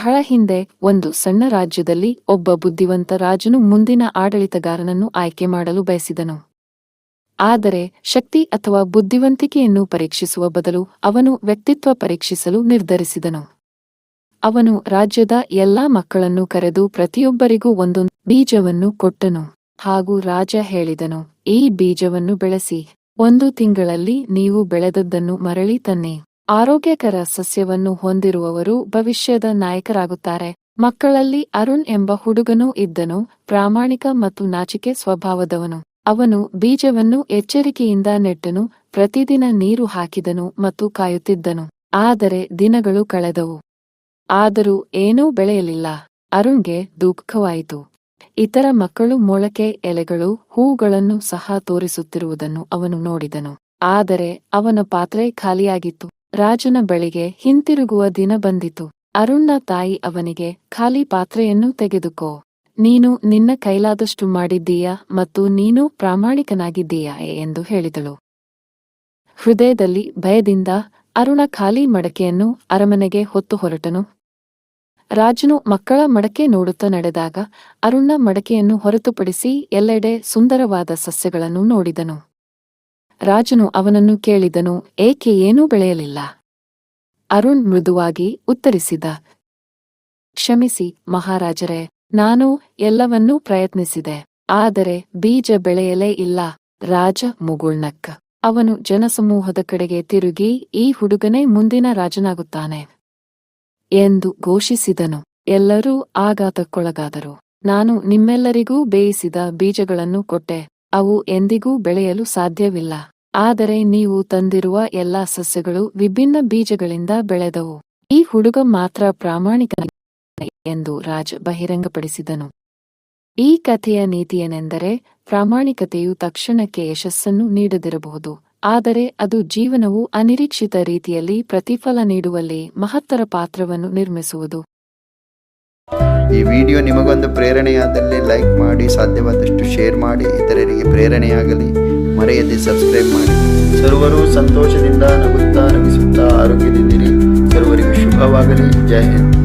ಬಹಳ ಹಿಂದೆ ಒಂದು ಸಣ್ಣ ರಾಜ್ಯದಲ್ಲಿ ಒಬ್ಬ ಬುದ್ಧಿವಂತ ರಾಜನು ಮುಂದಿನ ಆಡಳಿತಗಾರನನ್ನು ಆಯ್ಕೆ ಮಾಡಲು ಬಯಸಿದನು. ಆದರೆ ಶಕ್ತಿ ಅಥವಾ ಬುದ್ಧಿವಂತಿಕೆಯನ್ನು ಪರೀಕ್ಷಿಸುವ ಬದಲು ಅವನು ವ್ಯಕ್ತಿತ್ವ ಪರೀಕ್ಷಿಸಲು ನಿರ್ಧರಿಸಿದನು. ಅವನು ರಾಜ್ಯದ ಎಲ್ಲಾ ಮಕ್ಕಳನ್ನು ಕರೆದು ಪ್ರತಿಯೊಬ್ಬರಿಗೂ ಒಂದೊಂದು ಬೀಜವನ್ನು ಕೊಟ್ಟನು. ಹಾಗೂ ರಾಜ ಹೇಳಿದನು, ಈ ಬೀಜವನ್ನು ಬೆಳೆಸಿ 1 ತಿಂಗಳಲ್ಲಿ ನೀವು ಬೆಳೆದದ್ದನ್ನು ಮರಳಿ ತನ್ನಿ. ಆರೋಗ್ಯಕರ ಸಸ್ಯವನ್ನು ಹೊಂದಿರುವವರು ಭವಿಷ್ಯದ ನಾಯಕರಾಗುತ್ತಾರೆ. ಮಕ್ಕಳಲ್ಲಿ ಅರುಣ್ ಎಂಬ ಹುಡುಗನೂ ಇದ್ದನು, ಪ್ರಾಮಾಣಿಕ ಮತ್ತು ನಾಚಿಕೆ ಸ್ವಭಾವದವನು. ಅವನು ಬೀಜವನ್ನು ಎಚ್ಚರಿಕೆಯಿಂದ ನೆಟ್ಟನು, ಪ್ರತಿದಿನ ನೀರು ಹಾಕಿದನು ಮತ್ತು ಕಾಯುತ್ತಿದ್ದನು. ಆದರೆ ದಿನಗಳು ಕಳೆದವು, ಆದರೂ ಏನೂ ಬೆಳೆಯಲಿಲ್ಲ. ಅರುಣ್ಗೆ ದುಃಖವಾಯಿತು. ಇತರ ಮಕ್ಕಳು ಮೊಳಕೆ, ಎಲೆಗಳು, ಹೂಗಳನ್ನು ಸಹ ತೋರಿಸುತ್ತಿರುವುದನ್ನು ಅವನು ನೋಡಿದನು. ಆದರೆ ಅವನ ಪಾತ್ರೆ ಖಾಲಿಯಾಗಿತ್ತು. ರಾಜನ ಬಳಿಗೆ ಹಿಂತಿರುಗುವ ದಿನ ಬಂದಿತು. ಅರುಣ್ನ ತಾಯಿ ಅವನಿಗೆ, ಖಾಲಿ ಪಾತ್ರೆಯನ್ನು ತೆಗೆದುಕೋ. ನೀನು ನಿನ್ನ ಕೈಲಾದಷ್ಟು ಮಾಡಿದ್ದೀಯಾ ಮತ್ತು ನೀನು ಪ್ರಾಮಾಣಿಕನಾಗಿದ್ದೀಯಾ ಎಂದು ಹೇಳಿದಳು. ಹೃದಯದಲ್ಲಿ ಭಯದಿಂದ ಅರುಣ ಖಾಲಿ ಮಡಕೆಯನ್ನು ಅರಮನೆಗೆ ಹೊತ್ತು ಹೊರಟನು. ರಾಜನು ಮಕ್ಕಳ ಮಡಕೆ ನೋಡುತ್ತಾ ನಡೆದಾಗ ಅರುಣ್ನ ಮಡಕೆಯನ್ನು ಹೊರತುಪಡಿಸಿ ಎಲ್ಲೆಡೆ ಸುಂದರವಾದ ಸಸ್ಯಗಳನ್ನು ನೋಡಿದನು. ರಾಜನು ಅವನನ್ನು ಕೇಳಿದನು, ಏಕೆ ಏನೂ ಬೆಳೆಯಲಿಲ್ಲ? ಅರುಣ್ ಮೃದುವಾಗಿ ಉತ್ತರಿಸಿದ, ಕ್ಷಮಿಸಿ ಮಹಾರಾಜರೇ, ನಾನು ಎಲ್ಲವನ್ನೂ ಪ್ರಯತ್ನಿಸಿದೆ, ಆದರೆ ಬೀಜ ಬೆಳೆಯಲೇ ಇಲ್ಲ. ರಾಜ ಮುಗುಳ್ನಕ್ಕ. ಅವನು ಜನಸಮೂಹದ ಕಡೆಗೆ ತಿರುಗಿ, ಈ ಹುಡುಗನೇ ಮುಂದಿನ ರಾಜನಾಗುತ್ತಾನೆ ಎಂದು ಘೋಷಿಸಿದನು. ಎಲ್ಲರೂ ಆಘಾತಕ್ಕೊಳಗಾದರು. ನಾನು ನಿಮ್ಮೆಲ್ಲರಿಗೂ ಬೇಯಿಸಿದ ಬೀಜಗಳನ್ನು ಕೊಟ್ಟೆ, ಅವು ಎಂದಿಗೂ ಬೆಳೆಯಲು ಸಾಧ್ಯವಿಲ್ಲ. ಆದರೆ ನೀವು ತಂದಿರುವ ಎಲ್ಲಾ ಸಸ್ಯಗಳು ವಿಭಿನ್ನ ಬೀಜಗಳಿಂದ ಬೆಳೆದವು. ಈ ಹುಡುಗ ಮಾತ್ರ ಪ್ರಾಮಾಣಿಕನಾಗಿದ್ದಾನೆ ಎಂದು ರಾಜ ಬಹಿರಂಗಪಡಿಸಿದನು. ಈ ಕಥೆಯ ನೀತಿಯೇನೆಂದರೆ, ಪ್ರಾಮಾಣಿಕತೆಯು ತಕ್ಷಣಕ್ಕೆ ಯಶಸ್ಸನ್ನು ನೀಡದಿರಬಹುದು, ಆದರೆ ಅದು ಜೀವನವು ಅನಿರೀಕ್ಷಿತ ರೀತಿಯಲ್ಲಿ ಪ್ರತಿಫಲ ನೀಡುವಲ್ಲಿ ಮಹತ್ತರ ಪಾತ್ರವನ್ನು ನಿರ್ಮಿಸುವುದು. ಈ ವಿಡಿಯೋ ನಿಮಗೊಂದು ಪ್ರೇರಣೆಯಾದಲ್ಲಿ ಲೈಕ್ ಮಾಡಿ, ಸಾಧ್ಯವಾದಷ್ಟು ಶೇರ್ ಮಾಡಿ, ಇತರರಿಗೆ ಪ್ರೇರಣೆಯಾಗಲಿ. ಮರೆಯದೆ ಸಬ್ಸ್ಕ್ರೈಬ್ ಮಾಡಿ. ಸರ್ವರು ಸಂತೋಷದಿಂದ ನಗುತ್ತಾ ನಗಿಸುತ್ತಾ ಆರೋಗ್ಯದಿಂದಿರಿ. ಸರ್ವರಿಗೂ ಶುಭವಾಗಲಿ. ಜೈ ಹಿಂದ್.